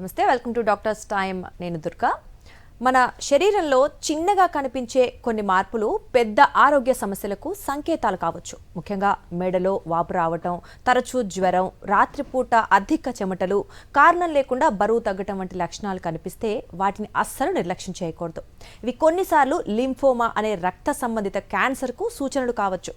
నమస్తే, welcome to doctors time. నేను దుర్గా. మన శరీరంలో చిన్నగా కనిపించే కొన్ని మార్పులు పెద్ద ఆరోగ్య సమస్యలకు సంకేతాలు కావచ్చు. ముఖ్యంగా మెడలో వాపు రావటం, తరచూ జ్వరం, రాత్రిపూట అధిక చెమటలు, కారణం లేకుండా బరువు తగ్గటం వంటి లక్షణాలు కనిపిస్తే వాటిని అస్సలు నిర్లక్ష్యం చేయకూడదు. ఇవి కొన్నిసార్లు లింఫోమా అనే రక్త సంబంధిత క్యాన్సర్కు సూచనలు కావచ్చు.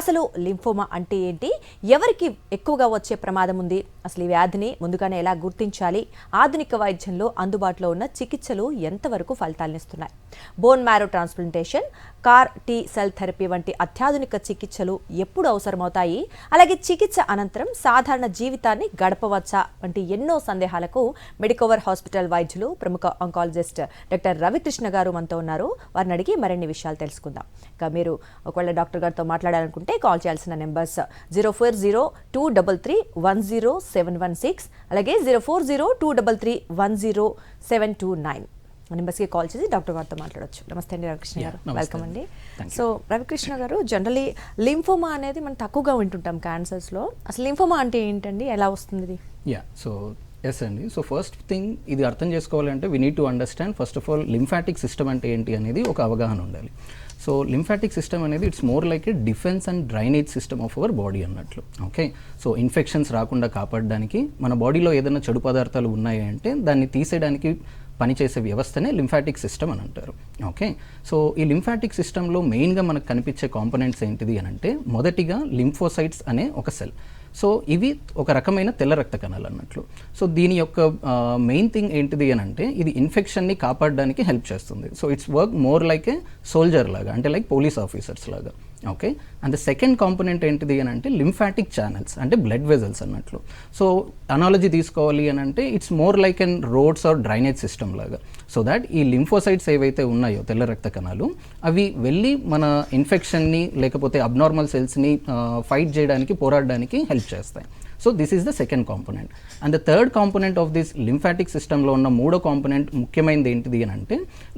అసలు లింఫోమా అంటే ఏంటి, ఎవరికి ఎక్కువగా వచ్చే ప్రమాదం ఉంది, అసలు ఈ వ్యాధిని ముందుగానే ఎలా గుర్తించాలి, ఆధునిక వైద్యంలో అందుబాటులో ఉన్న చికిత్సలు ఎంతవరకు ఫలితాలనిస్తున్నాయి, bone marrow transplantation, CAR T cell therapy వంటి అత్యాధునిక చికిత్సలు ఎప్పుడు అవసరమవుతాయి, అలాగే చికిత్స అనంతరం సాధారణ జీవితాన్ని గడపవచ్చా వంటి ఎన్నో సందేహాలకు మెడికవర్ హాస్పిటల్ వైద్యులు, ప్రముఖ ఆంకాలజిస్ట్ డాక్టర్ రవికృష్ణ గారు మనతో ఉన్నారు. వారిని అడిగి మరిన్ని విషయాలు తెలుసుకుందాం. ఇక మీరు ఒకవేళ డాక్టర్ గారితో మాట్లాడాలనుకుంటే కాల్ చేయాల్సిన నెంబర్స్ 04023310716, అలాగే 04023310729 నెంబర్స్కి కాల్ చేసి డాక్టర్ గారితో మాట్లాడవచ్చు. నమస్తే అండి రవికృష్ణ గారు, వెల్కమ్ అండి. సో రవికృష్ణ గారు, జనరలీ లింఫోమా అనేది మనం తక్కువగా వింటుంటాం క్యాన్సర్స్లో. అసలు లింఫోమా అంటే ఏంటండి, ఎలా వస్తుంది? ఎస్ అండి. సో ఫస్ట్ థింగ్ ఇది అర్థం చేసుకోవాలంటే we need to understand first of all lymphatic system అంటే ఏంటి అనేది ఒక అవగాహన ఉండాలి. సో లింఫాటిక్ సిస్టమ్ అనేది it's more like A defence and drainage system of our body అన్నట్లు. ఓకే, సో ఇన్ఫెక్షన్స్ రాకుండా కాపాడడానికి మన బాడీలో ఏదైనా చెడు పదార్థాలు ఉన్నాయి అంటే దాన్ని తీసేయడానికి పనిచేసే వ్యవస్థనే లింఫాటిక్ సిస్టమ్ అని అంటారు. ఓకే, సో ఈ లింఫాటిక్ సిస్టంలో మెయిన్గా మనకు కనిపించే కాంపోనెంట్స్ ఏంటిది అని అంటే, మొదటిగా లింఫోసైట్స్ అనే ఒక సెల్. సో ఇవి ఒక రకమైన తెల్ల రక్త కణాలు అన్నట్లు. సో దీని యొక్క మెయిన్ థింగ్ ఏంటిది అని అంటే, ఇది ఇన్ఫెక్షన్ని కాపాడడానికి హెల్ప్ చేస్తుంది. So it's work more like a soldier లాగా, అంటే లైక్ పోలీస్ ఆఫీసర్స్ లాగా. Okay, and the second component ఏంటిది అని అంటే లింఫాటిక్ ఛానల్స్, అంటే బ్లడ్ వెజల్స్ అన్నట్లు. సో అనాలజీ తీసుకోవాలి అని అంటే it's more like an roads or drainage system లాగా. సో దాట్ ఈ లింఫోసైట్స్ ఏవైతే ఉన్నాయో తెల్ల రక్త కణాలు, అవి వెళ్ళి మన ఇన్ఫెక్షన్ని లేకపోతే అబ్నార్మల్ సెల్స్ని ఫైట్ చేయడానికి, పోరాడడానికి హెల్ప్ చేస్తాయి. So this is the second component. And the third component of this lymphatic సిస్టంలో ఉన్న మూడో కాంపోనెంట్ ముఖ్యమైనది ఏంటిది అని అంటే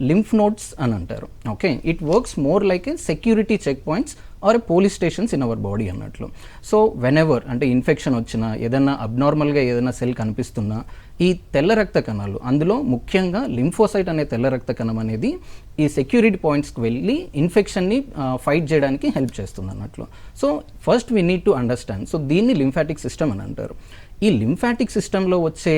లింఫ్ నోడ్స్ అని అంటారు. Okay, it works more like a security check points or police stations in our body అన్నట్లు. సో వెనెవర్ అంటే ఇన్ఫెక్షన్ వచ్చినా, ఏదైనా అబ్నార్మల్గా ఏదైనా సెల్ కనిపిస్తున్నా, ఈ తెల్ల రక్త కణాలు, అందులో ముఖ్యంగా లింఫోసైట్ అనే తెల్ల రక్త కణం అనేది ఈ సెక్యూరిటీ పాయింట్స్కి వెళ్ళి ఇన్ఫెక్షన్ని ఫైట్ చేయడానికి హెల్ప్ చేస్తుంది అన్నట్లు. So first we need to understand. So దీన్ని లింఫాటిక్ సిస్టమ్ అని అంటారు. ఈ లింఫాటిక్ సిస్టంలో వచ్చే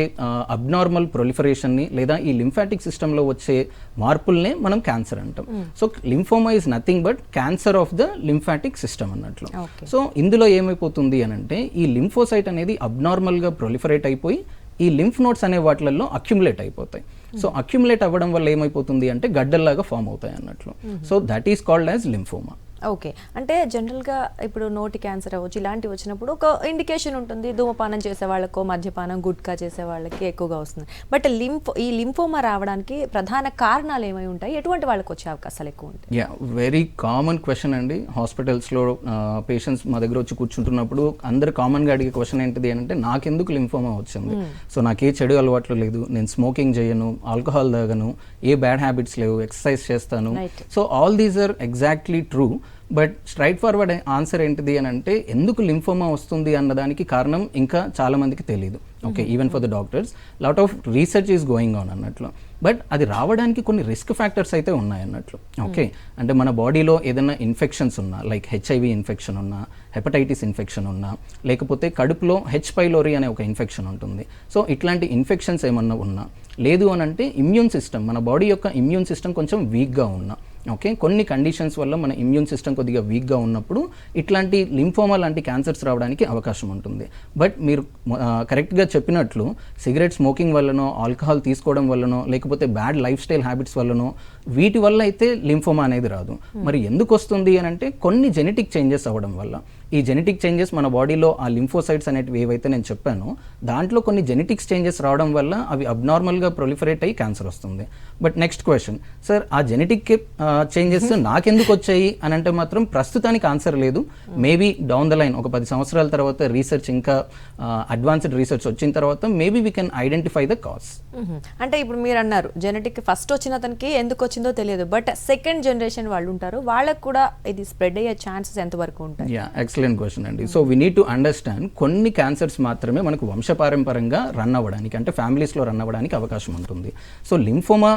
అబ్నార్మల్ ప్రొలిఫరేషన్ని లేదా ఈ లింఫాటిక్ సిస్టంలో వచ్చే మార్పుల్నే మనం క్యాన్సర్ అంటాం. So lymphoma is nothing but cancer of the lymphatic system అన్నట్లు. సో ఇందులో ఏమైపోతుంది అని అంటే, ఈ లింఫోసైట్ అనేది అబ్నార్మల్గా ప్రొలిఫరేట్ అయిపోయి ఈ లింఫ్ నోడ్స్ అనే వాటిల్లో అక్యుములేట్ అయిపోతాయి. సో అక్యుములేట్ అవ్వడం వల్ల ఏమైపోతుంది అంటే గడ్డల్లాగా ఫామ్ అవుతాయి అన్నట్లు. So that is called as lymphoma. Okay, అంటే జనరల్గా ఇప్పుడు నోటి క్యాన్సర్ అవ్వచ్చు, ఇలాంటివి వచ్చినప్పుడు ఒక ఇండికేషన్ ఉంటుంది. ధూమపానం చేసే వాళ్ళకో, మద్యపానం, గుట్కా చేసే వాళ్ళకి ఎక్కువగా వస్తుంది. బట్ ఈ లింఫోమా రావడానికి ప్రధాన కారణాలు ఏమై ఉంటాయి, ఎటువంటి వాళ్ళకి వచ్చే అవకాశాలు ఎక్కువ ఉంటాయి? వెరీ కామన్ క్వశ్చన్ అండి. హాస్పిటల్స్లో పేషెంట్స్ మా దగ్గర వచ్చి కూర్చుంటున్నప్పుడు అందరు కామన్గా అడిగే క్వశ్చన్ ఏంటిది అంటే, నాకెందుకు లింఫోమా వచ్చింది? సో నాకే చెడు అలవాట్లు లేదు, నేను స్మోకింగ్ చేయను, ఆల్కహాల్ తాగను, ఏ బ్యాడ్ హ్యాబిట్స్ లేవు, ఎక్సర్సైజ్ చేస్తాను. So all these are exactly true. But straight forward answer ఏంటిది అని అంటే, ఎందుకు లింఫోమా వస్తుంది అన్నదానికి కారణం ఇంకా చాలా మందికి తెలియదు. Okay, even for the doctors lot of research is going on అన్నట్లు. బట్ అది రావడానికి కొన్ని రిస్క్ ఫ్యాక్టర్స్ అయితే ఉన్నాయి అన్నట్లు. ఓకే, అంటే మన బాడీలో ఏదైనా ఇన్ఫెక్షన్స్ ఉన్నా, లైక్ హెచ్ఐవి ఇన్ఫెక్షన్ ఉన్నా, హెపటైటిస్ ఇన్ఫెక్షన్ ఉన్నా, లేకపోతే కడుపులో హెచ్ పైలోరీ అనే ఒక ఇన్ఫెక్షన్ ఉంటుంది. సో ఇట్లాంటి ఇన్ఫెక్షన్స్ ఏమన్నా ఉన్నా, లేదు అని అంటే ఇమ్యూన్ సిస్టమ్, మన బాడీ యొక్క ఇమ్యూన్ సిస్టమ్ కొంచెం వీక్గా ఉన్నా, ఓకే, కొన్ని కండిషన్స్ వల్ల మన ఇమ్యూన్ సిస్టమ్ కొద్దిగా వీక్గా ఉన్నప్పుడు ఇట్లాంటి లింఫోమా లాంటి క్యాన్సర్స్ రావడానికి అవకాశం ఉంటుంది. బట్ మీరు కరెక్ట్గా చెప్పినట్లు సిగరెట్ స్మోకింగ్ వల్లనో, ఆల్కహాల్ తీసుకోవడం వల్లనో, లేకపోతే బ్యాడ్ లైఫ్ స్టైల్ హ్యాబిట్స్ వల్లనో, వీటి వల్ల అయితే లింఫోమా అనేది రాదు. మరి ఎందుకు వస్తుంది అని అంటే, కొన్ని జెనెటిక్ చేంజెస్ అవ్వడం వల్ల. ఈ జెనెటిక్ చేంజెస్ మన బాడీలో ఆ లింఫోసైట్స్ అనేటివి ఏవైతే నేను చెప్పానో, దాంట్లో కొన్ని జెనెటిక్స్ చేంజెస్ రావడం వల్ల అవి అబ్నార్మల్గా ప్రొలిఫరేట్ అయ్యి క్యాన్సర్ వస్తుంది. బట్ నెక్స్ట్ క్వశ్చన్, సార్ ఆ జెనెటిక్ చేంజెస్ నాకెందుకు వచ్చాయి అని అంటే మాత్రం ప్రస్తుతానికి ఆన్సర్ లేదు. మేబీ డౌన్ ద లైన్ ఒక 10 సంవత్సరాల తర్వాత రీసెర్చ్, ఇంకా అడ్వాన్స్డ్ రీసెర్చ్ వచ్చిన తర్వాత maybe we can identify the cause. అంటే ఇప్పుడు మీరు అన్నారు జెనెటిక్ ఫస్ట్ వచ్చిన అతనికి ఎందుకు వచ్చిందో తెలియదు, బట్ సెకండ్ జనరేషన్ వాళ్ళు ఉంటారు, వాళ్ళకు కూడా ఇది స్ప్రెడ్ అయ్యే ఛాన్సెస్ ఎంతవరకు ఉంటాయి? ఎక్సలెంట్ క్వశ్చన్ అండి. So we need to understand కొన్ని క్యాన్సర్స్ మాత్రమే మనకు వంశపారంపరంగా రన్ అవ్వడానికి, అంటే ఫ్యామిలీస్లో రన్ అవ్వడానికి అవకాశం ఉంటుంది. సో లింఫోమా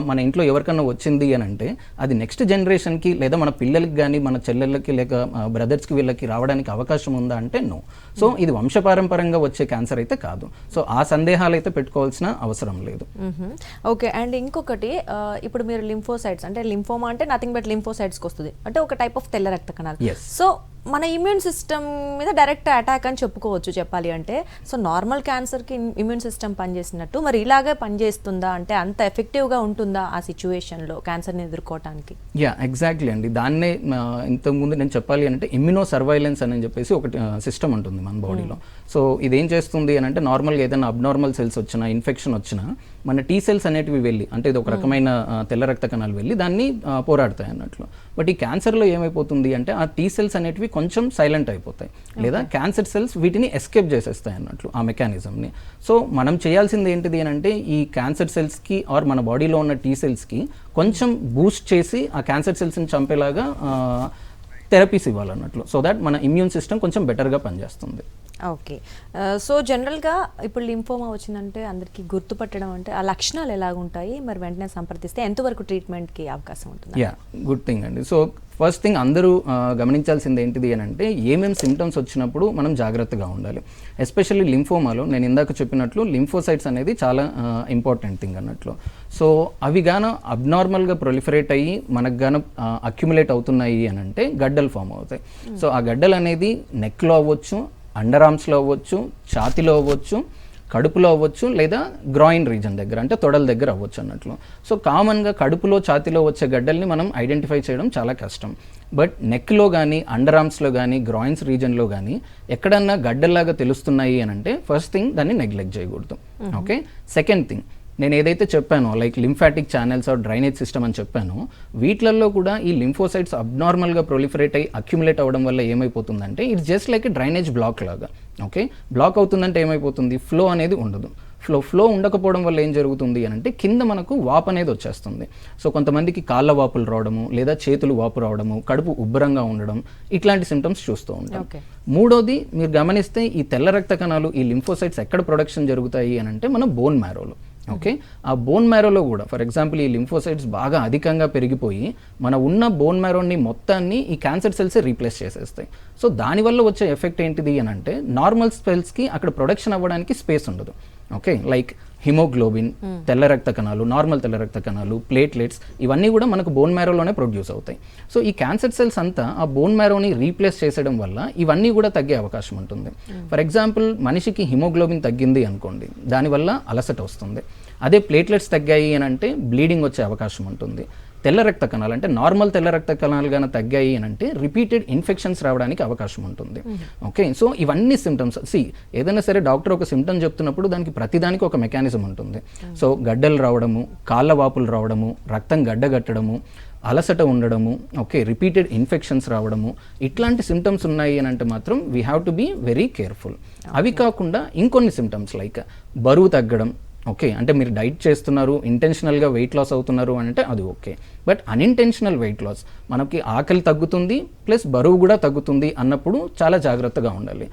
మన ఇంట్లో ఎవరికన్నా వచ్చింది అని అంటే అది నెక్స్ట్ జనరేషన్కి లేదా మన పిల్లలకి కానీ మన చెల్లెళ్ళకి లేక బ్రదర్స్కి వీళ్ళకి రావడానికి అవకాశం ఉందా అంటే నో. సో ఇది వంశపారంపరంగా వచ్చే క్యాన్సర్ అయితే కాదు. సో ఆ సందేహాలు అయితే పెట్టుకోవాల్సిన అవసరం లేదు. ఓకే. అండ్ ఇంకొకటి, ఇప్పుడు మీరు లింఫోసైట్స్ అంటే లింఫోమా అంటే నథింగ్ బట్ లింఫోసైట్స్కి వస్తుంది, అంటే ఒక టైప్ ఆఫ్ తెల్ల రక్త కణాలు. సో మన ఇమ్యూన్ సిస్టమ్ మీద డైరెక్ట్ అటాక్ అని చెప్పుకోవచ్చు చెప్పాలి అంటే. సో నార్మల్ క్యాన్సర్కి ఇమ్యూన్ సిస్టమ్ పనిచేసినట్టు మరి ఇలాగే పనిచేస్తుందా, అంటే అంత ఎఫెక్టివ్గా ఉంటుందా ఆ సిచ్యువేషన్లో క్యాన్సర్ని ఎదుర్కోవటానికి? యా, ఎగ్జాక్ట్లీ అండి. దాన్నే ఇంతకుముందు నేను చెప్పాలి అంటే ఇమ్యూనో సర్వైలెన్స్ అని చెప్పేసి ఒకటి సిస్టమ్ ఉంటుంది మన బాడీలో. సో ఇదేం చేస్తుంది అని అంటే నార్మల్గా ఏదైనా అబ్నార్మల్ సెల్స్ వచ్చినా, ఇన్ఫెక్షన్ వచ్చినా మన టీ సెల్స్ అనేటివి వెళ్ళి, అంటే ఇది ఒక రకమైన తెల్ల రక్త కణాలు వెళ్ళి దాన్ని పోరాడతాయి అన్నట్లు. బట్ ఈ క్యాన్సర్లో ఏమైపోతుంది అంటే ఆ టీ సెల్స్ అనేటివి కొంచెం సైలెంట్ అయిపోతాయి, లేదా క్యాన్సర్ సెల్స్ వీటిని ఎస్కేప్ చేసేస్తాయి అన్నట్లు ఆ మెకానిజంని. సో మనం చేయాల్సింది ఏంటిది అని అంటే ఈ క్యాన్సర్ సెల్స్కి ఆర్ మన బాడీలో ఉన్న టీ సెల్స్కి కొంచెం బూస్ట్ చేసి ఆ క్యాన్సర్ సెల్స్ని చంపేలాగా థెరపీస్ ఇవ్వాలన్నట్లు, సో దాట్ మన ఇమ్యూన్ సిస్టమ్ కొంచెం బెటర్గా పనిచేస్తుంది. ఓకే. సో జనరల్గా ఇప్పుడు లింఫోమా వచ్చిందంటే అందరికీ గుర్తుపట్టడం అంటే ఆ లక్షణాలు ఎలాగుంటాయి, మరి వెంటనే సంప్రదిస్తే ఎంతవరకు ట్రీట్మెంట్కి అవకాశం ఉంటుంది? యా, గుడ్ థింగ్ అండి. సో ఫస్ట్ థింగ్ అందరూ గమనించాల్సింది ఏంటిది అని అంటే ఏమేమి సిమ్టమ్స్ వచ్చినప్పుడు మనం జాగ్రత్తగా ఉండాలి. ఎస్పెషల్లీ లింఫోమాలో నేను ఇందాక చెప్పినట్లు లింఫోసైట్స్ అనేది చాలా ఇంపార్టెంట్ థింగ్ అన్నట్లు. సో అవి గాన అబ్నార్మల్గా ప్రొలిఫరేట్ అయ్యి మనకు గాన అక్యుములేట్ అవుతున్నాయి అని అంటే గడ్డలు ఫామ్ అవుతాయి. సో ఆ గడ్డలు అనేది నెక్లో అవ్వచ్చు, అండర్ ఆర్మ్స్లో అవ్వచ్చు, ఛాతీలో అవ్వచ్చు, కడుపులో అవ్వచ్చు, లేదా గ్రాయిన్ రీజన్ దగ్గర అంటే తొడల దగ్గర అవ్వచ్చు అన్నట్లు. సో కామన్గా కడుపులో, ఛాతీలో వచ్చే గడ్డల్ని మనం ఐడెంటిఫై చేయడం చాలా కష్టం. బట్ నెక్లో కానీ, అండర్ ఆర్మ్స్లో కానీ, గ్రాయిన్స్ రీజన్లో కానీ ఎక్కడన్నా గడ్డల్లాగా తెలుస్తున్నాయి అని అంటే ఫస్ట్ థింగ్ దాన్ని నెగ్లెక్ట్ చేయకూడదు. ఓకే. సెకండ్ థింగ్, నేను ఏదైతే చెప్పానో like lymphatic channels or drainage system అని చెప్పానో వీటిలలో కూడా ఈ లింఫోసైట్స్ అబ్నార్మల్గా ప్రొలిఫరేట్ అయ్యి అక్యుములేట్ అవ్వడం వల్ల ఏమైపోతుందంటే it's just like drainage block లాగా. ఓకే. బ్లాక్ అవుతుందంటే ఏమైపోతుంది, ఫ్లో అనేది ఉండదు. ఫ్లో ఉండకపోవడం వల్ల ఏం జరుగుతుంది అని అంటే కింద మనకు వాపు అనేది వచ్చేస్తుంది. సో కొంతమందికి కాళ్ళ వాపులు రావడము, లేదా చేతులు వాపు రావడము, కడుపు ఉబ్బరంగా ఉండడం, ఇట్లాంటి సిమ్టమ్స్ చూస్తూ ఉంటాం. మూడోది మీరు గమనిస్తే ఈ తెల్ల రక్త కణాలు, ఈ లింఫోసైట్స్ ఎక్కడ ప్రొడక్షన్ జరుగుతాయి అని అంటే మన బోన్ మ్యారోలో. ఓకే. ఆ బోన్ మ్యారోలో కూడా ఫర్ ఎగ్జాంపుల్ ఈ లింఫోసైట్స్ బాగా అధికంగా పెరిగిపోయి మన ఉన్న బోన్ మ్యారోని మొత్తాన్ని ఈ క్యాన్సర్ సెల్సే రీప్లేస్ చేసేస్తాయి. సో దానివల్ల వచ్చే ఎఫెక్ట్ ఏంటిది అని అంటే నార్మల్ సెల్స్కి అక్కడ ప్రొడక్షన్ అవ్వడానికి స్పేస్ ఉండదు. ఓకే. లైక్ హిమోగ్లోబిన్, తెల్ల రక్త కణాలు, నార్మల్ తెల్ల రక్త కణాలు, ప్లేట్లెట్స్, ఇవన్నీ కూడా మనకు బోన్ మ్యారోలోనే ప్రొడ్యూస్ అవుతాయి. సో ఈ క్యాన్సర్ సెల్స్ అంతా ఆ బోన్ మ్యారోని రీప్లేస్ చేసేయడం వల్ల ఇవన్నీ కూడా తగ్గే అవకాశం ఉంటుంది. ఫర్ ఎగ్జాంపుల్ మనిషికి హిమోగ్లోబిన్ తగ్గింది అనుకోండి, దానివల్ల అలసట వస్తుంది. అదే ప్లేట్లెట్స్ తగ్గాయి అని అంటే బ్లీడింగ్ వచ్చే అవకాశం ఉంటుంది. తెల్ల రక్త కణాలు అంటే నార్మల్ తెల్ల రక్త కణాలు కానీ తగ్గాయి అని అంటే రిపీటెడ్ ఇన్ఫెక్షన్స్ రావడానికి అవకాశం ఉంటుంది. ఓకే. సో ఇవన్నీ సిమ్టమ్స్ ఏదైనా సరే డాక్టర్ ఒక సిమ్టమ్ చెప్తున్నప్పుడు దానికి ప్రతిదానికి ఒక మెకానిజం ఉంటుంది. సో గడ్డలు రావడము, కాళ్ళ వాపులు రావడము, రక్తం గడ్డగట్టడము, అలసట ఉండడము, ఓకే, రిపీటెడ్ ఇన్ఫెక్షన్స్ రావడము, ఇట్లాంటి సిమ్టమ్స్ ఉన్నాయి అని అంటే మాత్రం we have to be very careful. అవి కాకుండా ఇంకొన్ని సిమ్టమ్స్ లైక్ బరువు తగ్గడం. ఓకే. అంటే మీరు డైట్ చేస్తున్నారు, ఇంటెన్షనల్గా వెయిట్ లాస్ అవుతున్నారు అంటే అది okay. But unintentional weight loss, మనకి ఆకలి తగ్గుతుంది ప్లస్ బరువు కూడా తగ్గుతుంది అన్నప్పుడు చాలా జాగ్రత్తగా ఉండాలి.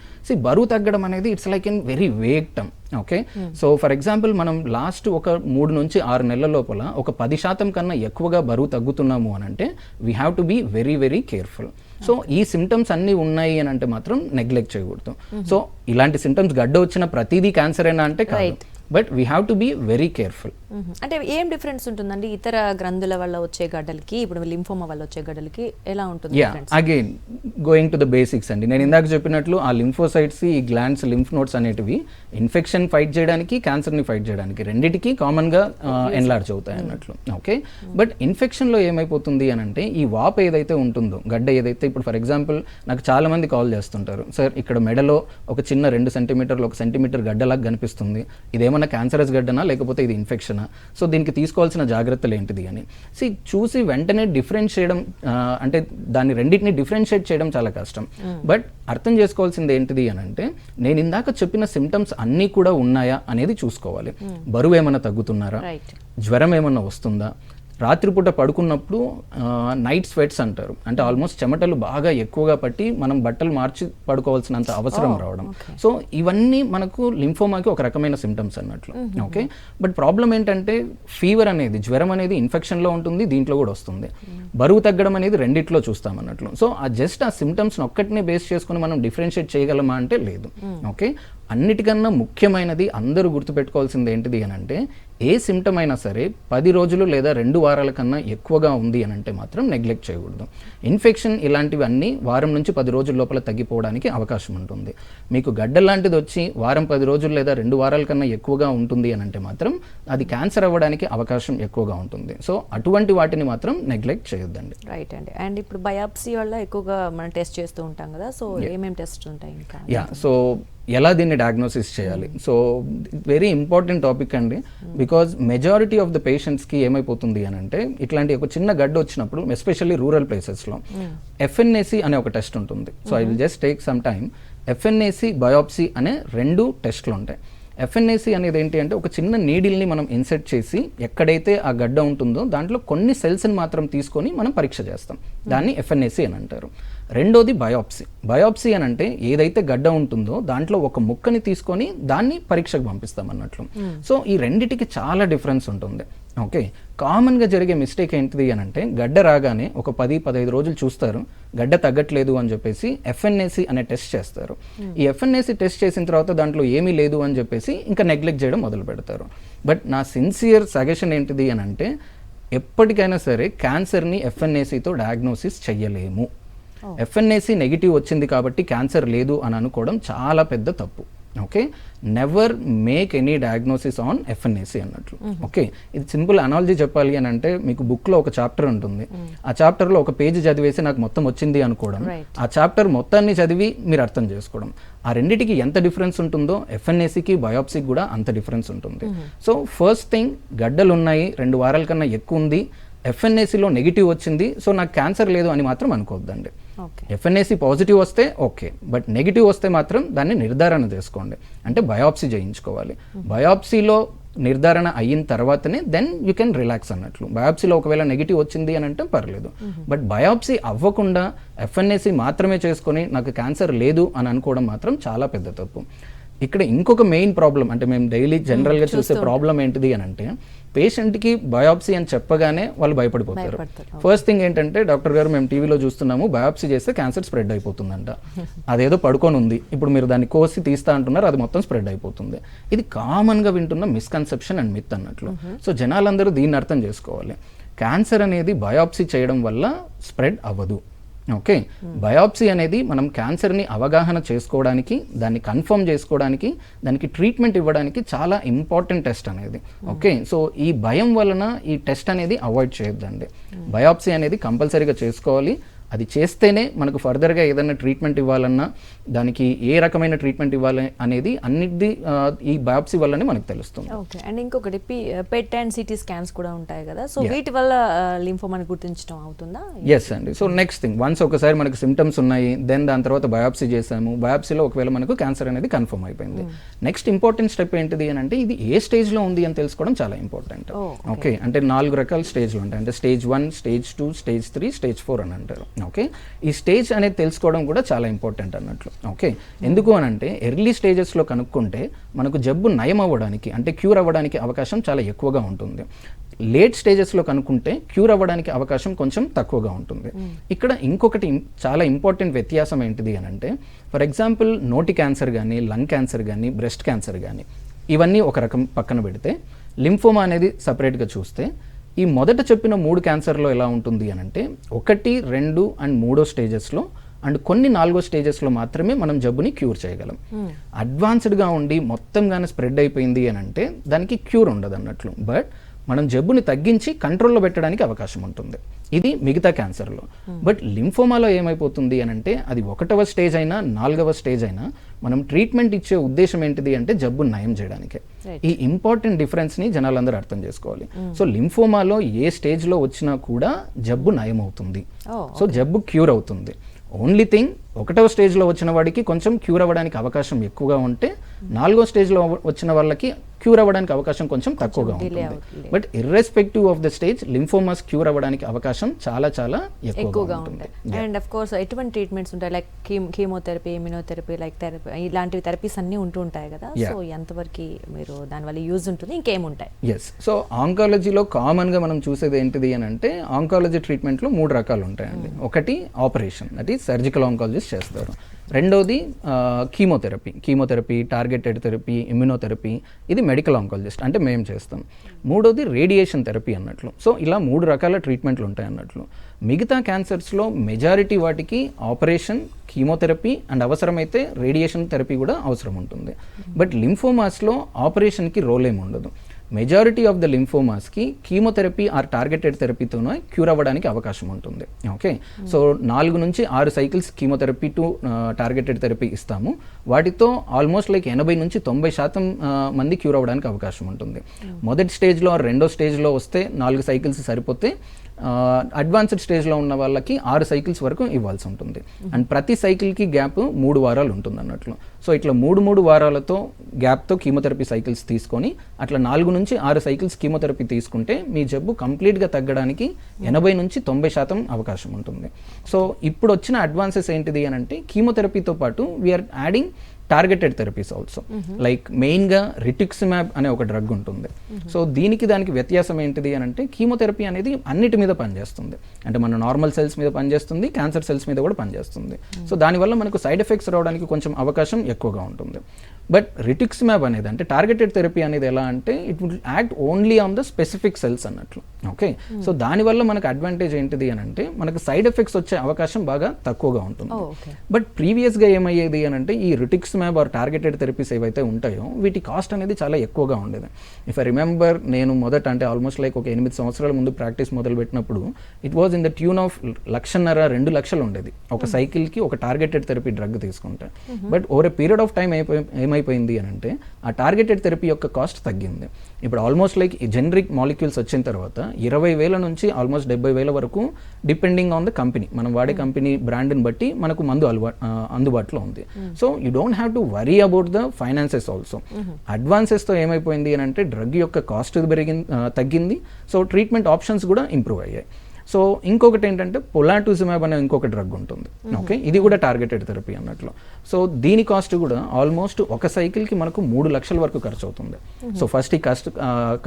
బరువు తగ్గడం అనేది it's like in very vague term. Okay. So for example మనం లాస్ట్ ఒక 3 నుంచి 6 నెలల లోపల ఒక 10% కన్నా ఎక్కువగా బరువు తగ్గుతున్నాము అని అంటే we have to be very very careful. So ఈ సిమ్టమ్స్ అన్నీ ఉన్నాయి అని అంటే మాత్రం నెగ్లెక్ట్ చేయకూడదు. సో ఇలాంటి సిమ్టమ్స్ గడ్డ వచ్చిన ప్రతిదీ క్యాన్సర్ అయినా అంటే కాదు, but we have to be very careful. అంటే ఏం డిఫరెన్స్ ఉంటుందండి ఇతర గ్రంథుల వల్ల వచ్చే గడ్డలకి, ఇప్పుడు లింఫోమా వల్ల వచ్చే గడ్డలకి ఎలా ఉంటుంది? Again going to the basics అండి, నేను ఇందాక చెప్పినట్లు ఆ లింఫోసైట్స్, ఈ గ్లాండ్స్, లింఫ్ నోడ్స్ అనేటివి ఇన్ఫెక్షన్ ఫైట్ చేయడానికి, క్యాన్సర్ని ఫైట్ చేయడానికి రెండింటికి కామన్గా ఎన్లార్జ్ అవుతాయి అన్నట్లు. ఓకే. బట్ ఇన్ఫెక్షన్లో ఏమైపోతుంది అని అంటే ఈ వాప్ ఏదైతే ఉంటుందో, గడ్డ ఏదైతే, ఇప్పుడు ఫర్ ఎగ్జాంపుల్ నాకు చాలా మంది కాల్ చేస్తుంటారు, సార్ ఇక్కడ మెడలో ఒక చిన్న 2 సెంటీమీటర్లు 1 సెంటీమీటర్ గడ్డలాగా కనిపిస్తుంది, ఇదేమన్నా క్యాన్సరస్ గడ్డనా లేకపోతే ఇది ఇన్ఫెక్షనా, సో దీనికి తీసుకోవాల్సిన జాగ్రత్తలు ఏంటిది అని చూసి వెంటనే డిఫరెన్స్ చేయడం, అంటే దాన్ని రెండింటిని డిఫరెన్షియేట్ చేయడం చాలా కష్టం. బట్ అర్థం చేసుకోవాల్సింది ఏంటిది అని అంటే నేను ఇందాక చెప్పిన సిమ్టమ్స్ అన్నీ కూడా ఉన్నాయా అనేది చూసుకోవాలి. బరువు ఏమన్నా తగ్గుతున్నారా, జ్వరం ఏమన్నా వస్తుందా, రాత్రిపూట పడుకున్నప్పుడు నైట్ స్వెట్స్ అంటారు, అంటే ఆల్మోస్ట్ చెమటలు బాగా ఎక్కువగా పట్టి మనం బట్టలు మార్చి పడుకోవాల్సినంత అవసరం రావడం. సో ఇవన్నీ మనకు లింఫోమాకి ఒక రకమైన సిమ్టమ్స్ అన్నట్లు. ఓకే, బట్ ప్రాబ్లం ఏంటంటే ఫీవర్ అనేది, జ్వరం అనేది ఇన్ఫెక్షన్లో ఉంటుంది, దీంట్లో కూడా వస్తుంది. బరువు తగ్గడం అనేది రెండిట్లో చూస్తాం అన్నట్లు. సో ఆ సిమ్టమ్స్ని ఒక్కటినే బేస్ చేసుకుని మనం డిఫరెన్షియేట్ చేయగలమా అంటే లేదు. ఓకే, అన్నిటికన్నా ముఖ్యమైనది అందరూ గుర్తుపెట్టుకోవాల్సింది ఏంటిది అని అంటే, ఏ సిమ్టమ్ అయినా సరే 10 రోజులు లేదా 2 వారాల కన్నా ఎక్కువగా ఉంది అని అంటే మాత్రం నెగ్లెక్ట్ చేయకూడదు. ఇన్ఫెక్షన్ ఇలాంటివి అన్నీ వారం నుంచి 10 రోజుల లోపల తగ్గిపోవడానికి అవకాశం ఉంటుంది. మీకు గడ్డ లాంటిది వచ్చి వారం 10 రోజులు లేదా 2 వారాల కన్నా ఎక్కువగా ఉంటుంది అని అంటే మాత్రం అది క్యాన్సర్ అవ్వడానికి అవకాశం ఎక్కువగా ఉంటుంది. సో అటువంటి వాటిని మాత్రం నెగ్లెక్ట్ చేయొద్దండి. రైట్ అండి. అండ్ ఇప్పుడు బయాప్సీ వల్ల ఎక్కువగా మనం టెస్ట్ చేస్తూ ఉంటాం కదా, సో ఏమేమి టెస్ట్ ఉంటాయి ఇంకా? సో ఎలా దీన్ని డయాగ్నోసిస్ చేయాలి? సో వెరీ ఇంపార్టెంట్ టాపిక్ అండి, బికాజ్ మెజారిటీ ఆఫ్ ద పేషెంట్స్కి ఏమైపోతుంది అని అంటే, ఇట్లాంటి ఒక చిన్న గడ్డ వచ్చినప్పుడు ఎస్పెషల్లీ రూరల్ ప్లేసెస్లో FNAC అనే ఒక టెస్ట్ ఉంటుంది. So I will just take some time. FNAC, biopsy అనే 2 టెస్ట్లు ఉంటాయి. FNAC అనేది ఏంటి అంటే, ఒక చిన్న నీడిల్ని మనం ఇన్సెర్ట్ చేసి ఎక్కడైతే ఆ గడ్డ ఉంటుందో దాంట్లో కొన్ని సెల్స్ని మాత్రం తీసుకొని మనం పరీక్ష చేస్తాం, దాన్ని FNAC అని అంటారు. రెండోది బయాప్సీ. బయాప్సీ అని అంటే ఏదైతే గడ్డ ఉంటుందో దాంట్లో ఒక ముక్కని తీసుకొని దాన్ని పరీక్షకు పంపిస్తాం అన్నట్లు. సో ఈ రెండిటికి చాలా డిఫరెన్స్ ఉంటుంది. ఓకే, కామన్గా జరిగే మిస్టేక్ ఏంటిది అని అంటే, గడ్డ రాగానే ఒక 10-15 రోజులు చూస్తారు, గడ్డ తగ్గట్లేదు అని చెప్పేసి FNAC అనే టెస్ట్ చేస్తారు. ఈ FNAC టెస్ట్ చేసిన తర్వాత దాంట్లో ఏమీ లేదు అని చెప్పేసి ఇంకా నెగ్లెక్ట్ చేయడం మొదలు పెడతారు. బట్ నా సిన్సియర్ సజెషన్ ఏంటిది అని అంటే, ఎప్పటికైనా సరే క్యాన్సర్ని FNACతో డయాగ్నోసిస్ చెయ్యలేము. FNAC నెగిటివ్ వచ్చింది కాబట్టి క్యాన్సర్ లేదు అని అనుకోవడం చాలా పెద్ద తప్పు. Okay, never make any diagnosis on FNAC అన్నట్లు. ఓకే, ఇది సింపుల్ అనాలజీ చెప్పాలి అని అంటే, మీకు బుక్లో ఒక చాప్టర్ ఉంటుంది, ఆ చాప్టర్లో ఒక పేజీ చదివేసి నాకు మొత్తం వచ్చింది అనుకోవడం, ఆ చాప్టర్ మొత్తాన్ని చదివి మీరు అర్థం చేసుకోవడం, ఆ రెండిటికి ఎంత డిఫరెన్స్ ఉంటుందో FNACకి బయాప్సీకి కూడా అంత డిఫరెన్స్ ఉంటుంది. సో ఫస్ట్ థింగ్, గడ్డలు ఉన్నాయి, 2 వారాల కన్నా ఎక్కువ ఉంది, FNACలో నెగిటివ్ వచ్చింది, సో నాకు క్యాన్సర్ లేదు అని మాత్రం అనుకోవద్దండి. FNAC పాజిటివ్ వస్తే ఓకే, బట్ నెగిటివ్ వస్తే మాత్రం దాన్ని నిర్ధారణ చేసుకోండి, అంటే బయాప్సీ చేయించుకోవాలి. బయాప్సీలో నిర్ధారణ అయిన తర్వాతనే దెన్ యూ కెన్ రిలాక్స్ అన్నట్లు. బయాప్సీలో ఒకవేళ నెగిటివ్ వచ్చింది అని అంటే పర్లేదు, బట్ బయాప్సీ అవ్వకుండా FNAC మాత్రమే చేసుకొని నాకు క్యాన్సర్ లేదు అని అనుకోవడం మాత్రం చాలా పెద్ద తప్పు. ఇక్కడ ఇంకొక మెయిన్ ప్రాబ్లం, అంటే మేము డైలీ జనరల్గా చూసే ప్రాబ్లం ఏంటిది అని అంటే, పేషెంట్కి బయాప్సీ అని చెప్పగానే వాళ్ళు భయపడిపోతారు. ఫస్ట్ థింగ్ ఏంటంటే, డాక్టర్ గారు మేము టీవీలో చూస్తున్నాము, బయాప్సీ చేస్తే క్యాన్సర్ స్ప్రెడ్ అయిపోతుందంట, అదేదో పడుకొని ఉంది, ఇప్పుడు మీరు దాన్ని కోసి తీస్తా అంటున్నారు, అది మొత్తం స్ప్రెడ్ అయిపోతుంది. ఇది కామన్గా వింటున్న మిస్కన్సెప్షన్ అండ్ మిత్ అన్నట్లు. సో జనాలందరూ దీన్ని అర్థం చేసుకోవాలి, క్యాన్సర్ అనేది బయాప్సీ చేయడం వల్ల స్ప్రెడ్ అవ్వదు. ఓకే, బయాప్సీ అనేది మనం క్యాన్సర్ని అవగాహన చేసుకోవడానికి, దాన్ని కన్ఫర్మ్ చేసుకోవడానికి, దానికి ట్రీట్మెంట్ ఇవ్వడానికి చాలా ఇంపార్టెంట్ టెస్ట్ అనేది. ఓకే, సో ఈ భయం వలన ఈ టెస్ట్ అనేది అవాయిడ్ చేయొద్దండి. బయాప్సీ అనేది కంపల్సరీగా చేసుకోవాలి. అది చేస్తేనే మనకు ఫర్దర్గా ఏదైనా ట్రీట్మెంట్ ఇవ్వాలన్నా, దానికి ఏ రకమైన ట్రీట్మెంట్ ఇవ్వాలి అనేది అన్నిటి ఈ బయాప్సీ వల్లనే మనకు తెలుస్తుంది. ఓకే, అండ్ ఇంకొకటి పెట్ అండ్ సిటీ స్కాన్స్ కూడా ఉంటాయి కదా, సో వీటి వల్ల లింఫోమాని గుర్తించడం అవుతుందా? ఎస్ అండి. సో నెక్స్ట్ థింగ్, వన్స్ ఒకసారి మనకు సిమ్టమ్స్ ఉన్నాయి, దెన్ దాని తర్వాత బయాప్సీ చేసాము, బయాప్సీలో ఒకవేళ మనకు క్యాన్సర్ అనేది కన్ఫర్మ్ అయిపోయింది, నెక్స్ట్ ఇంపార్టెంట్ స్టెప్ ఏంటిది అని అంటే, ఇది ఏ స్టేజ్లో ఉంది అని తెలుసుకోవడం చాలా ఇంపార్టెంట్. ఓకే, అంటే 4 రకాల స్టేజ్లు ఉంటాయి, అంటే స్టేజ్ 1, స్టేజ్ 2, స్టేజ్ 3, స్టేజ్ 4 అని అంటారు. ఓకే, ఈ స్టేజ్ అనేది తెలుసుకోవడం కూడా చాలా ఇంపార్టెంట్ అన్నట్లు. ఓకే, ఎందుకు అని అంటే, ఎర్లీ స్టేజెస్లో కనుక్కుంటే మనకు జబ్బు నయం అవ్వడానికి, అంటే క్యూర్ అవ్వడానికి అవకాశం చాలా ఎక్కువగా ఉంటుంది. లేట్ స్టేజెస్లో కనుక్కుంటే క్యూర్ అవ్వడానికి అవకాశం కొంచెం తక్కువగా ఉంటుంది. ఇక్కడ ఇంకొకటి చాలా ఇంపార్టెంట్ వ్యత్యాసం ఏంటిది అని అంటే, ఫర్ ఎగ్జాంపుల్ నోటి క్యాన్సర్ కానీ, లంగ్ క్యాన్సర్ కానీ, బ్రెస్ట్ క్యాన్సర్ కానీ, ఇవన్నీ ఒక రకం పక్కన పెడితే, లింఫోమా అనేది సపరేట్గా చూస్తే, ఈ మొదట చెప్పిన 3 క్యాన్సర్లో ఎలా ఉంటుంది అని అంటే, 1, 2 అండ్ 3 స్టేజెస్లో అండ్ కొన్ని 4 స్టేజెస్లో మాత్రమే మనం జబ్బుని క్యూర్ చేయగలం. అడ్వాన్స్డ్గా ఉండి మొత్తంగానే స్ప్రెడ్ అయిపోయింది అని అంటే దానికి క్యూర్ ఉండదు అన్నట్లు. బట్ మనం జబ్బుని తగ్గించి కంట్రోల్లో పెట్టడానికి అవకాశం ఉంటుంది. ఇది మిగతా క్యాన్సర్లో. బట్ లింఫోమాలో ఏమైపోతుంది అని అంటే, అది 1వ స్టేజ్ అయినా 4వ స్టేజ్ అయినా మనం ట్రీట్మెంట్ ఇచ్చే ఉద్దేశం ఏంటిది అంటే జబ్బు నయం చేయడానికే. ఈ ఇంపార్టెంట్ డిఫరెన్స్ని జనాలందరూ అర్థం చేసుకోవాలి. సో లింఫోమాలో ఏ స్టేజ్లో వచ్చినా కూడా జబ్బు నయం అవుతుంది, సో జబ్బు క్యూర్ అవుతుంది. ఓన్లీ థింగ్, 1వ స్టేజ్లో వచ్చిన వాడికి కొంచెం క్యూర్ అవ్వడానికి అవకాశం ఎక్కువగా ఉంటే, 4వ స్టేజ్లో వచ్చిన వాళ్ళకి క్యూర్ అవ్వడానికి అవకాశం కొంచెం తక్కువగా ఉంటుంది. But irrespective of the stage lymphomas cure అవ్వడానికి అవకాశం చాలా చాలా ఎక్కువగా ఉంటుంది. అండ్ ఆఫ్ కోర్స్ ఎటువంటి ట్రీట్మెంట్స్ ఉంటాయి, like chemotherapy, immunotherapy, like therapy, ఇలాంటి థెరపీస్ అన్నీ ఉంటూ ఉంటాయి కదా, సో ఎంతవరకు మీరు దానివల్ల యూజ్ ఉంటుంది, ఇంకేముంటాయి? ఎస్, సో ఆంకాలజీలో కామన్గా మనం చూసేది ఏంటిది అని అంటే ఆంకాలజీ ట్రీట్మెంట్లో 3 రకాలు ఉంటాయండి. ఒకటి ఆపరేషన్, అది సర్జికల్ ఆంకాలజిస్ట్ చేస్తారు. రెండోది కీమోథెరపీ, టార్గెటెడ్ థెరపీ, ఇమ్యూనోథెరపీ, ఇది మెడికల్ ఆంకాలజిస్ట్ అంటే మేము చేస్తాం. మూడోది రేడియేషన్ థెరపీ అన్నట్లు. సో ఇలా 3 రకాల ట్రీట్మెంట్లు ఉంటాయి అన్నట్లు. మిగతా క్యాన్సర్స్లో మెజారిటీ వాటికి ఆపరేషన్, కీమోథెరపీ అండ్ అవసరమైతే రేడియేషన్ థెరపీ కూడా అవసరం ఉంటుంది. బట్ లింఫోమాస్లో ఆపరేషన్కి రోల్ ఏమి ఉండదు. మెజారిటీ ఆఫ్ ద లింఫోమాస్కి కీమోథెరపీ ఆర్ టార్గెటెడ్ థెరపీతోనే క్యూర్ అవ్వడానికి అవకాశం ఉంటుంది. ఓకే, సో 4 నుంచి 6 cycles chemotherapy to targeted therapy ఇస్తాము. వాటితో ఆల్మోస్ట్ లైక్ 80 నుంచి 90% మంది క్యూర్ అవ్వడానికి అవకాశం ఉంటుంది. మొదటి స్టేజ్లో రెండో స్టేజ్లో వస్తే 4 సైకిల్స్ సరిపోతే అడ్వాన్స్డ్ స్టేజ్లో ఉన్న వాళ్ళకి 6 సైకిల్స్ వరకు ఇవ్వాల్సి ఉంటుంది. అండ్ ప్రతి సైకిల్కి గ్యాప్ 3 వారాలు ఉంటుంది అన్నట్లు. సో ఇట్లా 3 వారాలతో గ్యాప్తో కీమోథెరపీ సైకిల్స్ తీసుకొని అట్లా 4 నుంచి 6 సైకిల్స్ కీమోథెరపీ తీసుకుంటే మీ జబ్బు కంప్లీట్గా తగ్గడానికి 80 నుంచి 90% అవకాశం ఉంటుంది. సో ఇప్పుడు వచ్చిన అడ్వాన్సెస్ ఏంటిది అని అంటే కీమోథెరపీతో పాటు we are adding targeted therapies also. Like మెయిన్గా రిటిక్సిమాబ్ అనే ఒక డ్రగ్ ఉంటుంది. సో దానికి వ్యత్యాసం ఏంటిది అని అంటే కీమోథెరపీ అనేది అన్నిటి మీద పనిచేస్తుంది. అంటే మన నార్మల్ సెల్స్ మీద పనిచేస్తుంది, క్యాన్సర్ సెల్స్ మీద కూడా పనిచేస్తుంది. సో దానివల్ల మనకు సైడ్ ఎఫెక్ట్స్ రావడానికి కొంచెం అవకాశం ఎక్కువగా ఉంటుంది. బట్ రిటిక్సిమాబ్ అనేది అంటే టార్గెటెడ్ థెరపీ అనేది ఎలా అంటే it will act only on the specific cells అన్నట్లు. ఓకే, సో దానివల్ల మనకు అడ్వాంటేజ్ ఏంటిది అని అంటే మనకు సైడ్ ఎఫెక్ట్స్ వచ్చే అవకాశం బాగా తక్కువగా ఉంటుంది. బట్ ప్రీవియస్గా ఏమయ్యేది అని అంటే ఈ రిటిక్సిమాబ్ ఆర్ టార్గెటెడ్ థెరపీస్ ఏవైతే ఉంటాయో వీటి కాస్ట్ అనేది చాలా ఎక్కువగా ఉండేది. ఇఫ్ ఐ రిమెంబర్, నేను మొదట అంటే ఆల్మోస్ట్ లైక్ ఒక 8 సంవత్సరాల ముందు ప్రాక్టీస్ మొదలు పెట్టినప్పుడు it was in the tune of 1.5-2 లక్షలు ఉండేది ఒక సైకిల్కి ఒక టార్గెటెడ్ థెరపీ డ్రగ్ తీసుకుంటే. But over a period of time ఏమైపోయింది అని అంటే ఆ టార్గెటెడ్ థెరపీ యొక్క కాస్ట్ తగ్గింది. ఇప్పుడు ఆల్మోస్ట్ లైక్ జెనరిక్ మాలిక్యూల్స్ వచ్చిన తర్వాత 20,000 నుంచి ఆల్మోస్ట్ 70,000 వరకు డిపెండింగ్ ఆన్ ద కంపెనీ, మనం వాడే కంపెనీ బ్రాండ్ని బట్టి మనకు మందు అందుబాటులో ఉంది. So you don't have to worry about the finances also. అడ్వాన్సెస్తో ఏమైపోయింది అని అంటే డ్రగ్ యొక్క కాస్ట్ తగ్గింది. సో ట్రీట్మెంట్ ఆప్షన్స్ కూడా ఇంప్రూవ్ అయ్యాయి. సో ఇంకొకటి ఏంటంటే పొలాటూజిమాబ్ అనే ఇంకొక డ్రగ్ ఉంటుంది. ఓకే, ఇది కూడా టార్గెటెడ్ థెరపీ అన్నట్లు. సో దీని కాస్ట్ కూడా ఆల్మోస్ట్ ఒక సైకిల్కి మనకు 3 లక్షల వరకు ఖర్చు అవుతుంది. సో ఫస్ట్ ఈ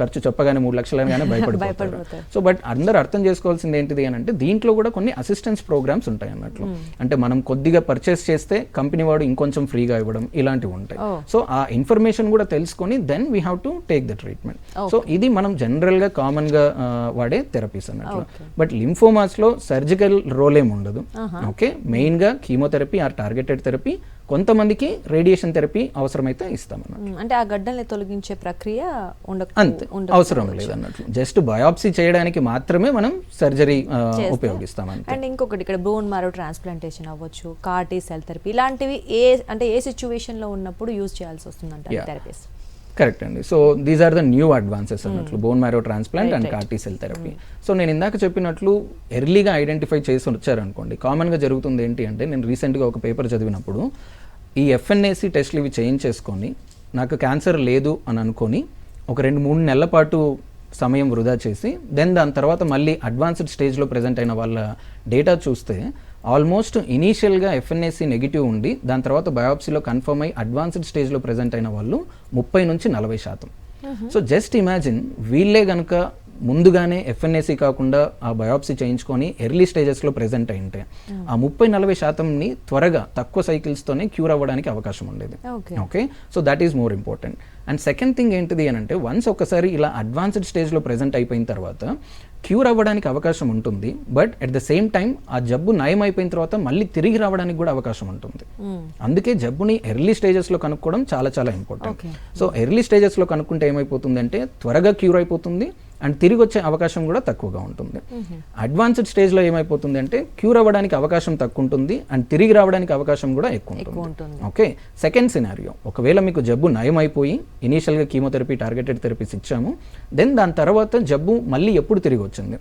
ఖర్చు చెప్పగానే 3 లక్షలు అనగానే భయపడిపోతారు. సో బట్ అందరూ అర్థం చేసుకోవాల్సింది ఏంటిది అని అంటే దీంట్లో కూడా కొన్ని అసిస్టెన్స్ ప్రోగ్రామ్స్ ఉంటాయి అన్నట్లు. అంటే మనం కొద్దిగా పర్చేస్ చేస్తే కంపెనీ వాడు ఇంకొంచెం ఫ్రీగా ఇవ్వడం ఇలాంటివి ఉంటాయి. సో ఆ ఇన్ఫర్మేషన్ కూడా తెలుసుకొని then we have to take the treatment. So ఇది మనం జనరల్గా కామన్గా వాడే థెరపీస్ అన్నట్లు. బట్ లింఫోమాస్లో సర్జికల్ రోల్ ఏమి ఉండదు. ఓకే, మెయిన్గా కీమోథెరపీ ఆర్ టార్గెటెడ్ థెరపీ, కొంతమందికి రేడియేషన్ థెరపీ అవసరమైతే ఇస్తామన్నట్టు. అంటే ఆ గడ్డల్ని తొలగించే ప్రక్రియ అంతే అవసరం లేదు అన్నట్లు. జస్ట్ బయాప్సీ చేయడానికి మాత్రమే మనం సర్జరీ ఉపయోగిస్తాం. అండ్ ఇంకొకటి ఇక్కడ బోన్ మ్యారో ట్రాన్స్ప్లాంటేషన్ అవ్వచ్చు, కార్ టీ సెల్ థెరపీ, ఇలాంటివి ఏ సిచ్యువేషన్లో ఉన్నప్పుడు యూజ్ చేయాల్సి వస్తుందంటే థెరపీస్? కరెక్ట్ అండి. So these are the new advances అన్నట్లు, bone marrow transplant and CAR T cell therapy. So నేను ఇందాక చెప్పినట్లు ఎర్లీగా ఐడెంటిఫై చేసి వచ్చారనుకోండి, కామన్గా జరుగుతుంది ఏంటి అంటే నేను రీసెంట్గా ఒక పేపర్ చదివినప్పుడు ఈ FNAC టెస్ట్లు ఇవి చేయించేసుకొని నాకు క్యాన్సర్ లేదు అని అనుకొని ఒక 2-3 నెలల పాటు సమయం వృధా చేసి దాని తర్వాత మళ్ళీ అడ్వాన్స్డ్ స్టేజ్లో ప్రజెంట్ అయిన వాళ్ళ డేటా చూస్తే ఆల్మోస్ట్ ఇనీషియల్గా FNAC నెగిటివ్ ఉండి దాని తర్వాత బయాప్సీలో కన్ఫర్మ్ అయ్యి అడ్వాన్స్డ్ స్టేజ్లో ప్రజెంట్ అయిన వాళ్ళు 30 నుంచి 40%. సో జస్ట్ ఇమాజిన్ వీళ్ళే కనుక ముందుగానే FNAC కాకుండా ఆ బయాప్సీ చేయించుకొని ఎర్లీ స్టేజెస్లో ప్రెజెంట్ అయింటే ఆ 30-40%ని త్వరగా తక్కువ సైకిల్స్తోనే క్యూర్ అవ్వడానికి అవకాశం ఉండేది. Okay, so that is more important. And second thing ఏంటిది అని అంటే వన్స్ ఒకసారి ఇలా అడ్వాన్స్డ్ స్టేజ్లో ప్రెజెంట్ అయిపోయిన తర్వాత క్యూర్ అవ్వడానికి అవకాశం ఉంటుంది. But at the same time ఆ జబ్బు నయం అయిపోయిన తర్వాత మళ్ళీ తిరిగి రావడానికి కూడా అవకాశం ఉంటుంది. అందుకే జబ్బుని ఎర్లీ స్టేజెస్లో కనుక్కోవడం చాలా చాలా ఇంపార్టెంట్. సో ఎర్లీ స్టేజెస్లో కనుక్కుంటే ఏమైపోతుంది అంటే త్వరగా క్యూర్ అయిపోతుంది అండ్ తిరిగి వచ్చే అవకాశం కూడా తక్కువగా ఉంటుంది. అడ్వాన్స్డ్ స్టేజ్లో ఏమైపోతుంది అంటే క్యూర్ అవ్వడానికి అవకాశం తక్కువ ఉంటుంది అండ్ తిరిగి రావడానికి అవకాశం కూడా ఎక్కువ ఉంటుంది. ఓకే, సెకండ్ సినారియో, ఒకవేళ మీకు జబ్బు నయం అయిపోయి ఇనీషియల్గా కీమోథెరపీ టార్గెటెడ్ థెరపీస్ ఇచ్చాము, దెన్ దాని తర్వాత జబ్బు మళ్ళీ ఎప్పుడు తిరిగి వచ్చింది,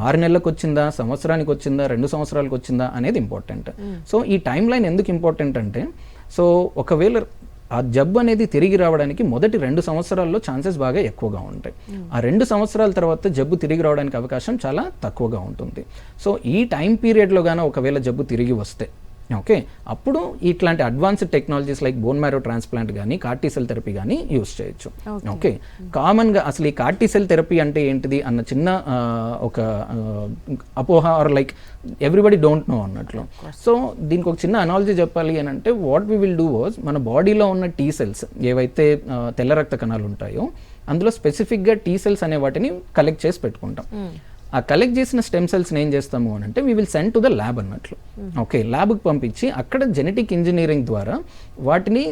6 నెలలకు వచ్చిందా, సంవత్సరానికి వచ్చిందా, 2 సంవత్సరాలకు వచ్చిందా అనేది ఇంపార్టెంట్. సో ఈ టైం లైన్ ఎందుకు ఇంపార్టెంట్ అంటే సో ఒకవేళ ఆ జబ్బు అనేది తిరిగి రావడానికి మొదటి 2 సంవత్సరాల్లో ఛాన్సెస్ బాగా ఎక్కువగా ఉంటాయి. ఆ 2 సంవత్సరాల తర్వాత జబ్బు తిరిగి రావడానికి అవకాశం చాలా తక్కువగా ఉంటుంది. సో ఈ టైం పీరియడ్లో గాన ఒకవేళ జబ్బు తిరిగి వస్తే ఓకే, అప్పుడు ఇట్లాంటి advanced technologies like bone marrow transplant కానీ కార్టీ సెల్ థెరపీ కానీ యూస్ చేయొచ్చు. ఓకే, కామన్గా అసలు ఈ కార్టీ సెల్ థెరపీ అంటే ఏంటిది అన్న చిన్న ఒక అపోహ or like everybody don't know అన్నట్లు. సో దీనికి ఒక చిన్న అనాలజీ చెప్పాలి అని అంటే what we will do was మన బాడీలో ఉన్న టీ సెల్స్ ఏవైతే తెల్ల రక్త కణాలు ఉంటాయో అందులో స్పెసిఫిక్గా టీ సెల్స్ అనే వాటిని కలెక్ట్ చేసి పెట్టుకుంటాం. ఆ కలెక్ట్ చేసిన స్టెమ్ సెల్స్ని ఏం చేస్తాము అని అంటే we will send to the lab అన్నట్లు. ఓకే, ల్యాబ్కి పంపించి అక్కడ జెనెటిక్ ఇంజనీరింగ్ ద్వారా వాటిని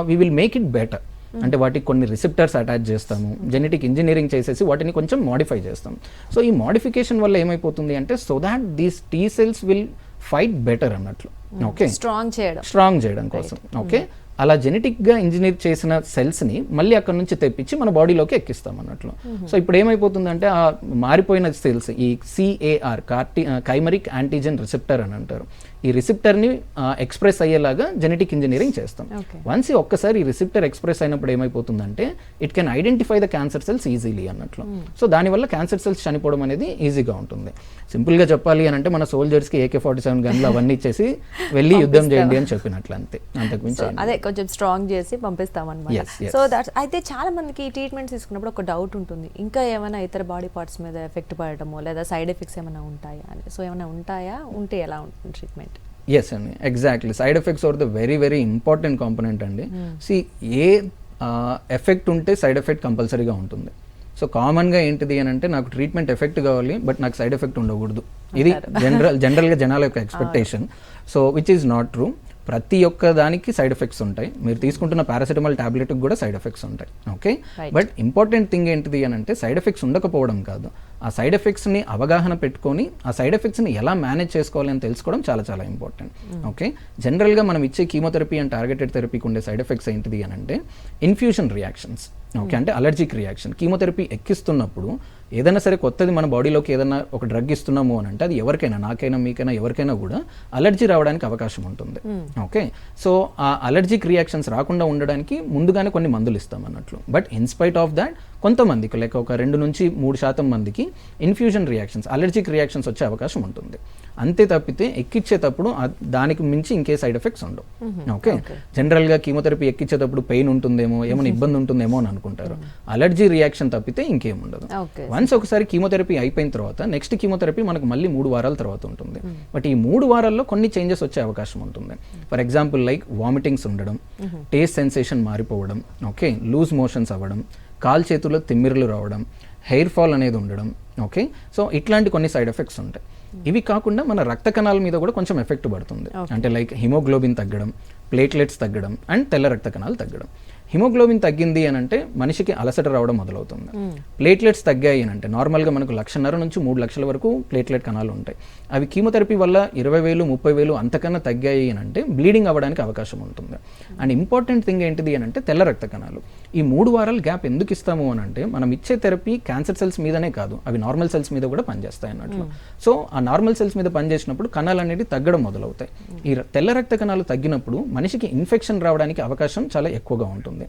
we will make it better. అంటే వాటికి కొన్ని రిసెప్టర్స్ అటాచ్ చేస్తాము, జెనెటిక్ ఇంజనీరింగ్ చేసేసి వాటిని కొంచెం మోడిఫై చేస్తాం. సో ఈ మోడిఫికేషన్ వల్ల ఏమైపోతుంది అంటే so that these T cells will fight better అన్నట్లు. ఓకే, స్ట్రాంగ్ చేయడం కోసం. ఓకే, అలా జెనెటిక్గా ఇంజనీర్ చేసిన సెల్స్ని మళ్ళీ అక్కడ నుంచి తెప్పించి మన బాడీలోకి ఎక్కిస్తాం అన్నట్లు. సో ఇప్పుడు ఏమైపోతుందంటే ఆ మారిపోయిన సెల్స్ ఈ CAR కైమరిక్ యాంటీజెన్ రిసెప్టర్ అని అంటారు, ఈ రిసెప్టర్ని ఎక్స్ప్రెస్ అయ్యేలాగా జెనెటిక్ ఇంజనీరింగ్ చేస్తాం. వన్స్ ఒక్కసారి ఈ రిసెప్టర్ ఎక్స్ప్రెస్ అయినప్పుడు ఏమైపోతుందంటే it can identify the cancer cells easily అన్నట్లు. సో దానివల్ల క్యాన్సర్ సెల్స్ చనిపోవడం అనేది ఈజీగా ఉంటుంది. సింపుల్గా చెప్పాలి అని అంటే మన సోల్జర్స్కి AK-47 గన్లు అవన్నీ ఇచ్చేసి వెళ్ళి యుద్ధం చేయండి అని చెప్పినట్లు, అంతే, అంతకుమించి అదే కొంచెం స్ట్రాంగ్ చేసి పంపిస్తాం అన్నమాట. సో దట్ అయితే చాలా మందికి ట్రీట్మెంట్స్ తీసుకున్నప్పుడు ఒక డౌట్ ఉంటుంది, ఇంకా ఏమైనా ఇతర బాడీ పార్ట్స్ మీద ఎఫెక్ట్ పడటమో లేదా సైడ్ ఎఫెక్ట్స్ ఏమైనా ఉంటాయా అని. సో ఏమైనా ఉంటాయా, ఉంటే ఎలా ఉంటుంది ట్రీట్మెంట్? ఎస్ అండి, exactly. Side effects are the very very important component అండి. సి ఏ ఎఫెక్ట్ ఉంటే సైడ్ ఎఫెక్ట్ కంపల్సరీగా ఉంటుంది. సో కామన్గా ఏంటిది అని అంటే నాకు ట్రీట్మెంట్ ఎఫెక్ట్ కావాలి బట్ నాకు సైడ్ ఎఫెక్ట్ ఉండకూడదు, ఇది జనరల్గా జనాల యొక్క expectation. So which is not true. ప్రతి ఒక్క దానికి సైడ్ ఎఫెక్ట్స్ ఉంటాయి. మీరు తీసుకుంటున్న పారాసిటమాల్ టాబ్లెట్కి కూడా సైడ్ ఎఫెక్ట్స్ ఉంటాయి. ఓకే, బట్ ఇంపార్టెంట్ థింగ్ ఏంటిది అని అంటే సైడ్ ఎఫెక్ట్స్ ఉండకపోవడం కాదు, ఆ సైడ్ ఎఫెక్ట్స్ని అవగాహన పెట్టుకొని ఆ సైడ్ ఎఫెక్ట్స్ని ఎలా మేనేజ్ చేసుకోవాలి అని తెలుసుకోవడం చాలా చాలా ఇంపార్టెంట్. ఓకే, జనరల్గా మనం ఇచ్చే కీమోథెరపీ అండ్ టార్గెటెడ్ థెరపీకి ఉండే సైడ్ ఎఫెక్ట్స్ ఏంటిది అని అంటే ఇన్ఫ్యూషన్ రియాక్షన్స్. ఓకే, అంటే అలర్జిక్ రియాక్షన్. కీమోథెరపీ ఎక్కిస్తున్నప్పుడు ఏదైనా సరే కొత్తది మన బాడీలోకి ఏదైనా ఒక డ్రగ్ ఇస్తున్నాము అని అంటే అది ఎవరికైనా, నాకైనా మీకైనా ఎవరికైనా కూడా అలర్జీ రావడానికి అవకాశం ఉంటుంది. ఓకే, సో ఆ అలర్జిక్ రియాక్షన్స్ రాకుండా ఉండడానికి ముందుగానే కొన్ని మందులు ఇస్తాం అన్నట్లు. బట్ ఇన్స్పైట్ ఆఫ్ దాట్ కొంతమందికి లైక్ ఒక 2 నుంచి 3% మందికి ఇన్ఫ్యూజన్ రియాక్షన్స్, అలర్జిక్ రియాక్షన్స్ వచ్చే అవకాశం ఉంటుంది. అంతే తప్పితే ఎక్కించేటప్పుడు దానికి మించి ఇంకే సైడ్ ఎఫెక్ట్స్ ఉండవు. ఓకే, జనరల్గా కీమోథెరపీ ఎక్కించేటప్పుడు పెయిన్ ఉంటుందేమో, ఏమైనా ఇబ్బంది ఉంటుందేమో అని అనుకుంటారు. అలర్జీ రియాక్షన్ తప్పితే ఇంకేం ఉండదు. వన్స్ ఒకసారి కీమోథెరపీ అయిపోయిన తర్వాత నెక్స్ట్ కీమోథెరపీ మనకు మళ్ళీ 3 వారాల తర్వాత ఉంటుంది. బట్ ఈ 3 వారాల్లో కొన్ని చేంజెస్ వచ్చే అవకాశం ఉంటుంది. ఫర్ ఎగ్జాంపుల్ లైక్ వామిటింగ్స్ ఉండడం, టేస్ట్ సెన్సేషన్ మారిపోవడం, ఓకే, లూజ్ మోషన్స్ అవ్వడం, కాలు చేతుల్లో తిమ్మిరులు రావడం, హెయిర్ ఫాల్ అనేది ఉండడం. ఓకే, సో ఇట్లాంటి కొన్ని సైడ్ ఎఫెక్ట్స్ ఉంటాయి. ఇవి కాకుండా మన రక్త కణాల మీద కూడా కొంచెం ఎఫెక్ట్ పడుతుంది. అంటే లైక్ హిమోగ్లోబిన్ తగ్గడం, ప్లేట్లెట్స్ తగ్గడం అండ్ తెల్ల రక్త కణాలు తగ్గడం. హిమోగ్లోబిన్ తగ్గింది అని అంటే మనిషికి అలసట రావడం మొదలవుతుంది. ప్లేట్లెట్స్ తగ్గాయి అని అంటే నార్మల్గా మనకు 1.5 నుంచి 3 లక్షల వరకు ప్లేట్లెట్ కణాలు ఉంటాయి. అవి కీమోథెరపీ వల్ల 20,000, 30,000 అంతకన్నా తగ్గాయి అని అంటే బ్లీడింగ్ అవ్వడానికి అవకాశం ఉంటుంది. అండ్ ఇంపార్టెంట్ థింగ్ ఏంటిది అని అంటే తెల్ల రక్త కణాలు. ఈ 3 వారాల గ్యాప్ ఎందుకు ఇస్తాము అని అంటే మనం ఇచ్చే థెరపీ క్యాన్సర్ సెల్స్ మీదనే కాదు, అవి నార్మల్ సెల్స్ మీద కూడా పనిచేస్తాయి అన్నట్లు. సో ఆ నార్మల్ సెల్స్ మీద పనిచేసినప్పుడు కణాలు అనేది తగ్గడం మొదలవుతాయి. ఈ తెల్ల రక్త కణాలు తగ్గినప్పుడు మనిషికి ఇన్ఫెక్షన్ రావడానికి అవకాశం చాలా ఎక్కువగా ఉంటుంది.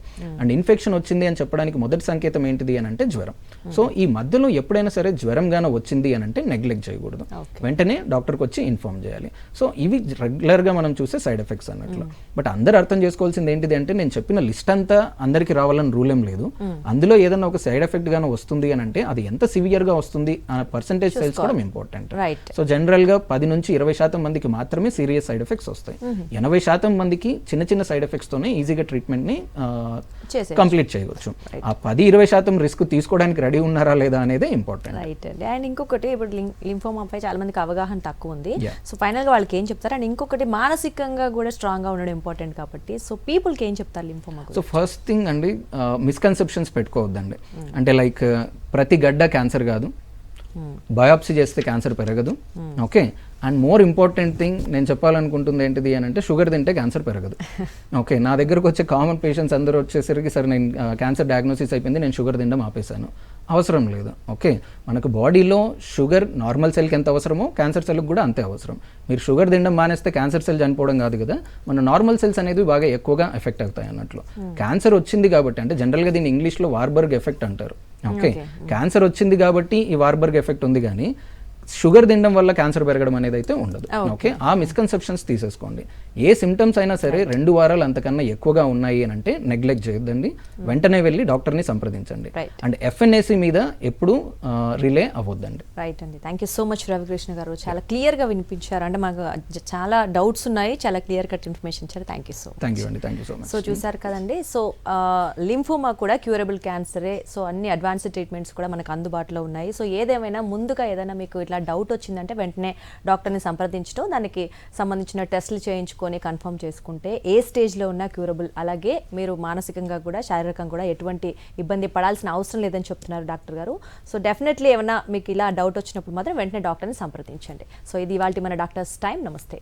అండ్ ఇన్ఫెక్షన్ వచ్చింది అని చెప్పడానికి మొదటి సంకేతం ఏంటిది అని అంటే జ్వరం. సో ఈ మధ్యలో ఎప్పుడైనా సరే జ్వరం గాన వచ్చింది అని అంటే నెగ్లెక్ట్ చేయకూడదు, వెంటనే డాక్టర్కి వచ్చి ఇన్ఫార్మ్ చేయాలి. సో ఇవి రెగ్యులర్గా మనం చూసే సైడ్ ఎఫెక్ట్స్ అన్నట్లు. బట్ అందరూ అర్థం చేసుకోవాల్సింది ఏంటిది అంటే నేను చెప్పిన లిస్ట్ అంతా అందరికీ రావాలని రూల్ ఏం లేదు. అందులో ఏదైనా ఒక సైడ్ ఎఫెక్ట్ గానే వస్తుంది అని అంటే అది ఎంత సివియర్గా వస్తుంది అనే పర్సంటేజ్ తెలుసుకోవడం ఇంపార్టెంట్. సో జనరల్గా 10 నుంచి 20% మందికి మాత్రమే సీరియస్ సైడ్ ఎఫెక్ట్స్ వస్తాయి. 80% మందికి చిన్న చిన్న సైడ్ ఎఫెక్ట్స్ తోనే ఈజీగా ట్రీట్మెంట్ ని కంప్లీట్ చేయవచ్చు. ఆ 10-20% రిస్క్ తీసుకోవడానికి రెడీ ఉన్నారా లేదా అనేది ఇంపార్టెంట్. రైట్ అండి. అండ్ ఇంకొకటి ఇప్పుడు లింఫోమాపై చాలా మందికి అవగాహన తక్కువ ఉంది. సో ఫైనల్ గా వాళ్ళకి ఏం చెప్తారు? అండ్ ఇంకొకటి మానసికంగా కూడా స్ట్రాంగ్ గా ఉండడం ఇంపార్టెంట్ కాబట్టి సో పీపుల్ కి ఏం చెప్తారు లింఫోమా? సో ఫస్ట్ థింగ్ అండి, మిస్కన్సెప్షన్స్ పెట్టుకోవద్దండి. అంటే లైక్ ప్రతి గడ్డ క్యాన్సర్ కాదు, బయాప్సీ చేస్తే క్యాన్సర్ పెరగదు, okay, and more important thing నేను చెప్పాలనుకుంటుంది ఏంటిది అని అంటే షుగర్ తింటే క్యాన్సర్ పెరగదు. ఓకే, నా దగ్గరకు వచ్చే కామన్ పేషెంట్స్ అందరూ వచ్చేసరికి సరే నేను క్యాన్సర్ డయాగ్నోసిస్ అయిపోయింది, నేను షుగర్ తినడం ఆపేశాను. అవసరం లేదు. ఓకే, మనకు బాడీలో షుగర్ నార్మల్ సెల్కి ఎంత అవసరమో క్యాన్సర్ సెల్కి కూడా అంతే అవసరం. మీరు షుగర్ తినడం మానేస్తే క్యాన్సర్ సెల్ చనిపోవడం కాదు కదా, మన నార్మల్ సెల్స్ అనేది బాగా ఎక్కువగా ఎఫెక్ట్ అవుతాయి అన్నట్లు. క్యాన్సర్ వచ్చింది కాబట్టి, అంటే జనరల్గా దీన్ని ఇంగ్లీష్లో వార్బర్గ్ ఎఫెక్ట్ అంటారు. ఓకే, క్యాన్సర్ వచ్చింది కాబట్టి ఈ వార్బర్గ్ ఎఫెక్ట్ ఉంది, కానీ షుగర్ తినడం వల్ల క్యాన్సర్ పెరగడం అనేది అయితే ఉండదు. ఓకే, ఆ మిస్కన్సెప్షన్స్ తీసేసుకోండి. ఏ సిమ్టమ్స్ అయినా సరే 2 వారాలు అంతకన్నా ఎక్కువగా ఉన్నాయి అని అంటే నెగ్లెక్ట్ చేయొద్దండి, వెంటనే వెళ్ళి డాక్టర్ని సంప్రదించండి. అండ్ FNAC మీద ఎప్పుడు రిలే అవ్వద్దండి. రైట్ అండి, thank you so much Ravikrishna గారు, చాలా క్లియర్గా వినిపించారు. అంటే మాకు చాలా డౌట్స్ ఉన్నాయి, చాలా క్లియర్ కట్ ఇన్ఫర్మేషన్ ఇచ్చారు. Thank you so much. Thank you అండి, thank you so much. So చూసారు కదండి, సో లింఫోమా కూడా క్యూరబుల్ క్యాన్సరే. సో అన్ని అడ్వాన్స్డ్ ట్రీట్మెంట్స్ కూడా మనకు అందుబాటులో ఉన్నాయి. సో ఏదేమైనా ముందుగా ఏదైనా మీకు ఇట్లా డౌట్ వచ్చిందంటే వెంటనే డాక్టర్ని సంప్రదించడం, దానికి సంబంధించిన టెస్టులు చేయించుకొని కన్ఫర్మ్ చేసుకుంటే ఏ స్టేజ్లో ఉన్నా క్యూరబుల్. అలాగే మీరు మానసికంగా కూడా శారీరకంగా కూడా ఎటువంటి ఇబ్బంది పడాల్సిన అవసరం లేదని చెప్తున్నారు డాక్టర్ గారు. సో డెఫినెట్లీ ఏమైనా మీకు ఇలా డౌట్ వచ్చినప్పుడు మాత్రం వెంటనే డాక్టర్ని సంప్రదించండి. సో ఇది ఇవాల్టి మన డాక్టర్స్ టైం. నమస్తే.